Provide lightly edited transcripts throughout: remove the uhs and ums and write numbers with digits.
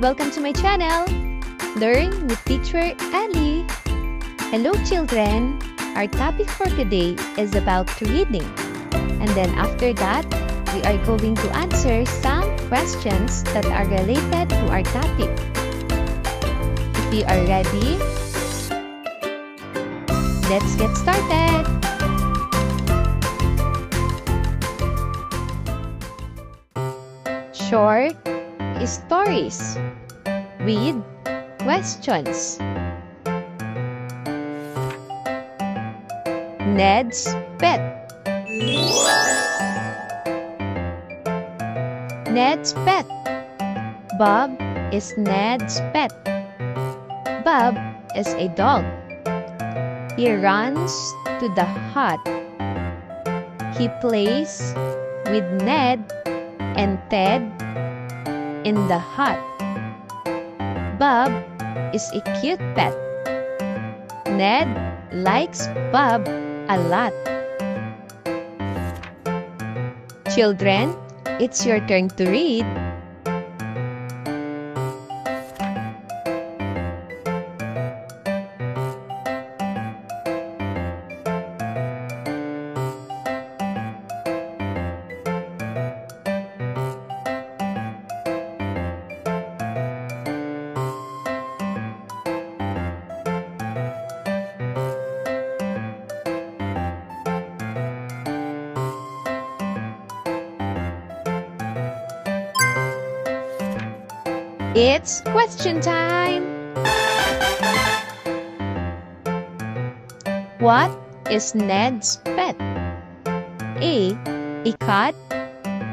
Welcome to my channel, Learn with Teacher Ali. Hello children, our topic for today is about reading. And then after that, we are going to answer some questions that are related to our topic. If you are ready, let's get started. Short stories with questions. Ned's pet. Ned's pet. Bob is Ned's pet. Bob is a dog. He runs to the hut. He plays with Ned and Ted in the hut. Bob is a cute pet. Ned likes Bob a lot. Children, it's your turn to read. It's question time! What is Ned's pet? A cat,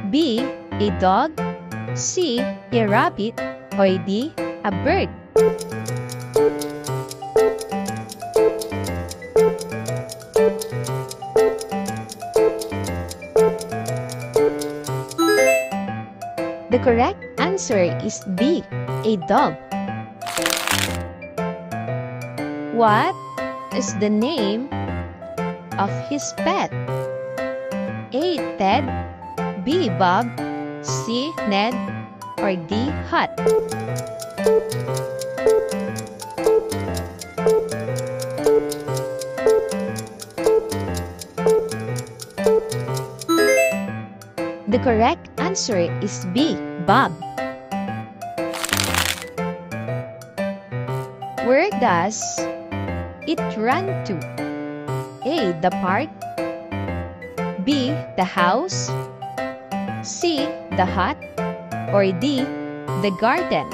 B, a dog, C, a rabbit, or D, a bird? The correct answer is B, a dog. What is the name of his pet? A, Ted, B, Bob, C, Ned, or D, Hut? The correct answer is B, Bob. Where does it run to? A, the park, B, the house, C, the hut, or D, the garden?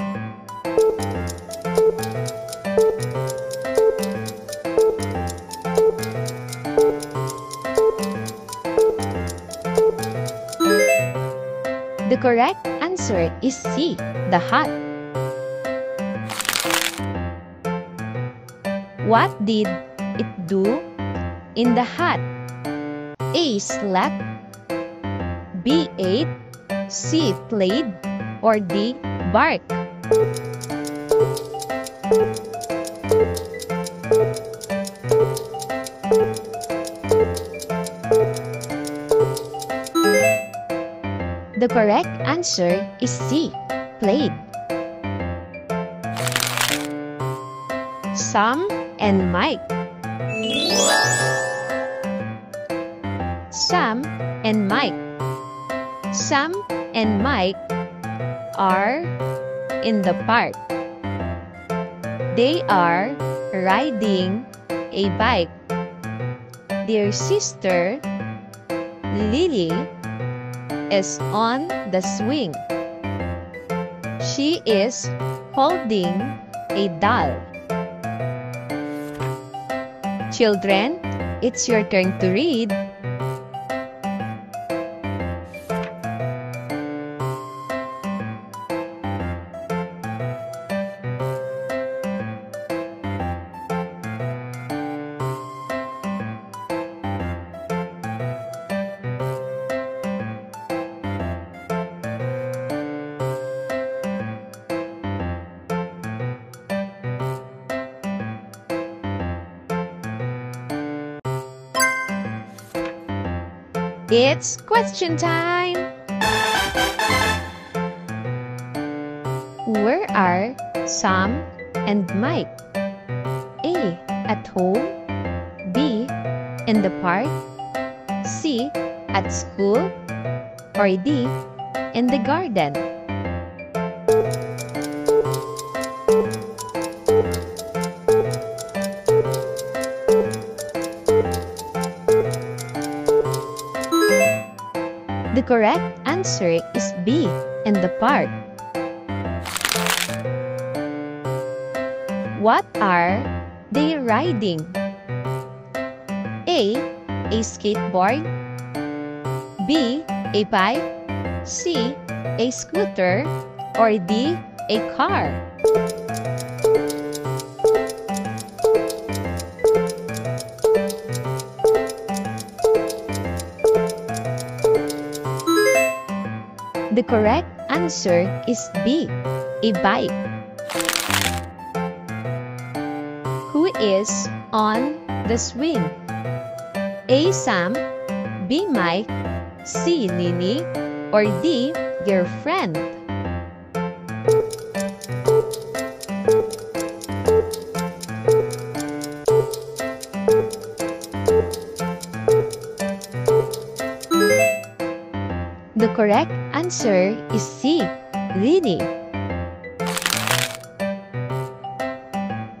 The correct answer is C, the hut. What did it do in the hut? A, slept, B, ate, C, played, or D, barked? The correct answer is C, played. Sam and Mike. Sam and Mike. Sam and Mike are in the park. They are riding a bike. Their sister, Lily, is on the swing. She is holding a doll. Children, it's your turn to read. It's question time! Where are Sam and Mike? A. At home. B. In the park. C. At school. Or D. In the garden. The correct answer is B. In the park. What are they riding? A. A skateboard. B. A bike. C. A scooter. Or D. A car. The correct answer is B. A bike. Who is on the swing? A. Sam. B. Mike. C. Lily. Or D. Your friend. The correct answer is C. Lily.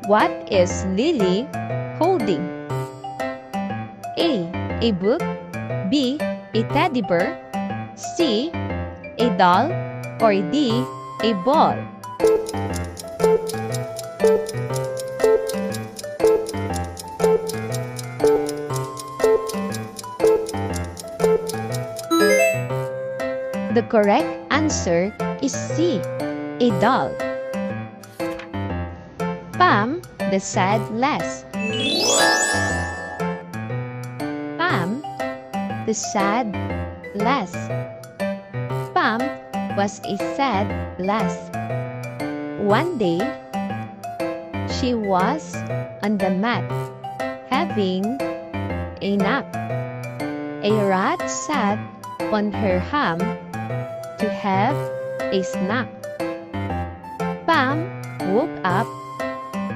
What is Lily holding? A. A book. B. A teddy bear. C. A doll. Or D. A ball. The correct answer is C. A doll. Pam, the sad lass. Pam, the sad lass. Pam was a sad lass. One day, she was on the mat having a nap. A rat sat on her ham to have a snack. Pam woke up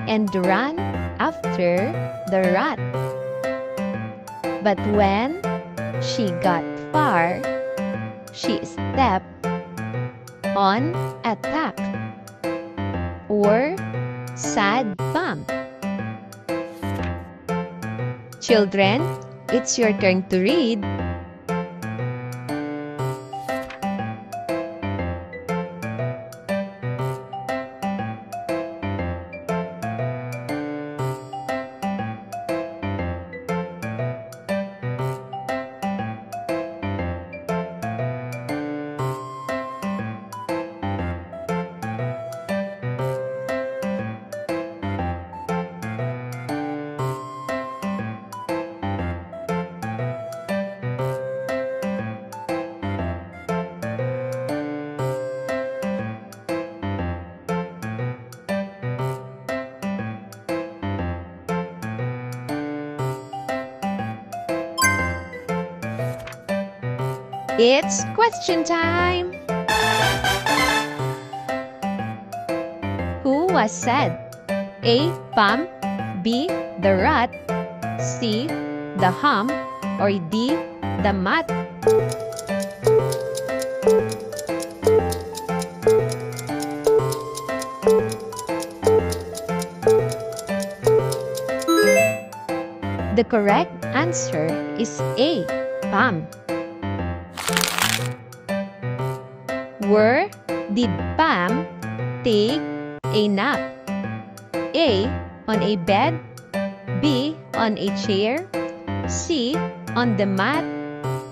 and ran after the rat. But when she got far, she stepped on a tack or sad Pam. Children, it's your turn to read. It's question time! Who was sad? A. Pam. B. The rat. C. The ham. Or D. The mat. The correct answer is A. Pam. Where did Pam take a nap? A. On a bed. B. On a chair. C. On the mat.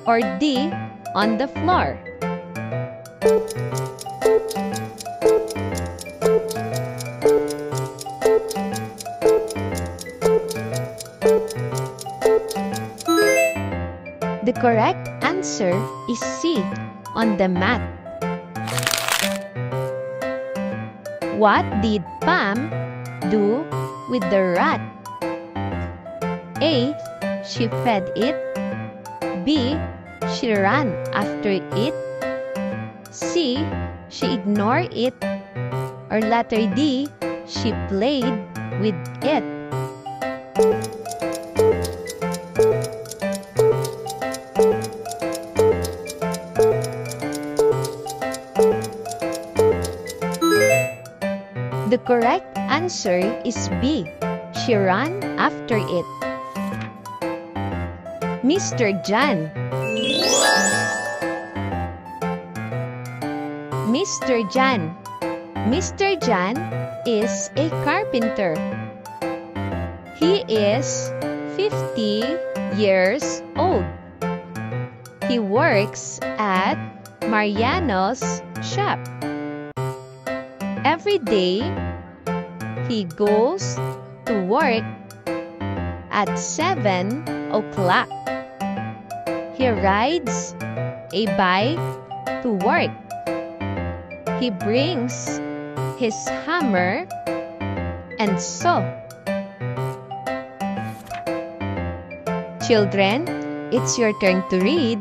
Or D. On the floor. The correct answer is C. On the mat. What did Pam do with the rat? A. She fed it. B. She ran after it. C. She ignored it. Or letter D, she played with it. The correct answer is B. She ran after it. Mr. John. Mr. John. Mr. John is a carpenter. He is 50 years old. He works at Mariano's shop. Every day, he goes to work at 7 o'clock. He rides a bike to work. He brings his hammer and saw. Children, it's your turn to read.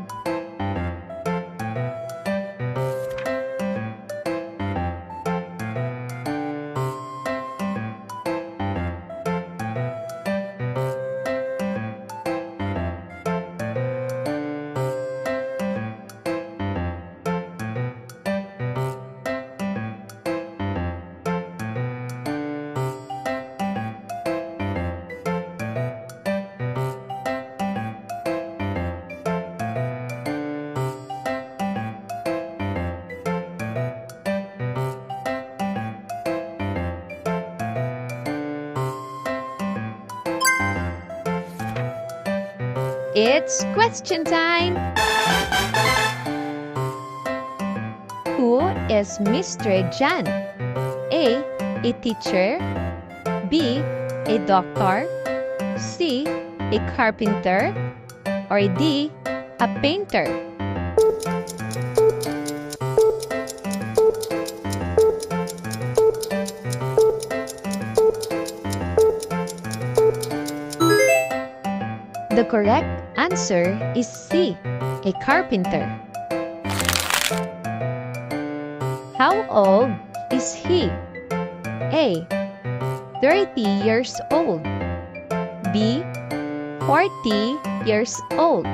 It's question time! Who is Mr. John? A teacher. B, a doctor. C, a carpenter. Or D, a painter. The correct answer is C, a carpenter. How old is he? A, 30 years old. B, 40 years old.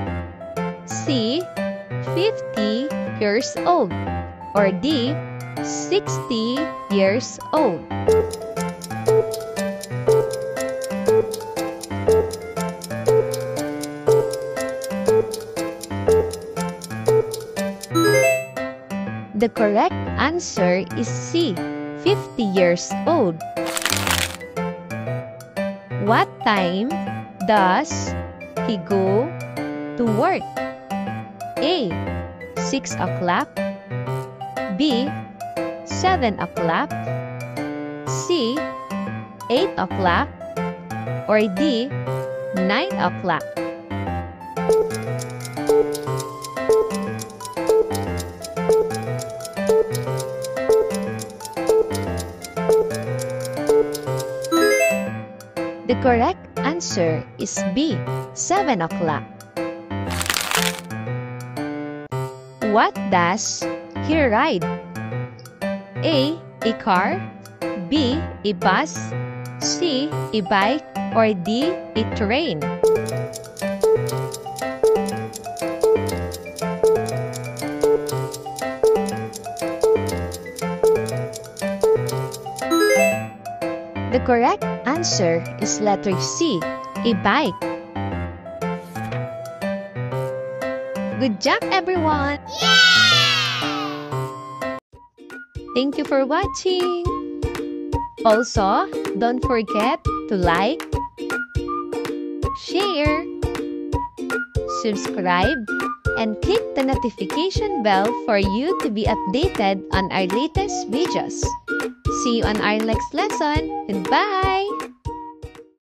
C, 50 years old. Or D, 60 years old. The correct answer is C, 50 years old. What time does he go to work? A, 6 o'clock. B, 7 o'clock. C, 8 o'clock. Or D, 9 o'clock. The correct answer is B, 7 o'clock. What does he ride? A car. B, a bus. C, a bike. Or D, a train. The correct answer is letter C, a bike. Good job, everyone! Thank you for watching! Also, don't forget to like, share, subscribe, and click the notification bell for you to be updated on our latest videos. See you on our next lesson. Goodbye!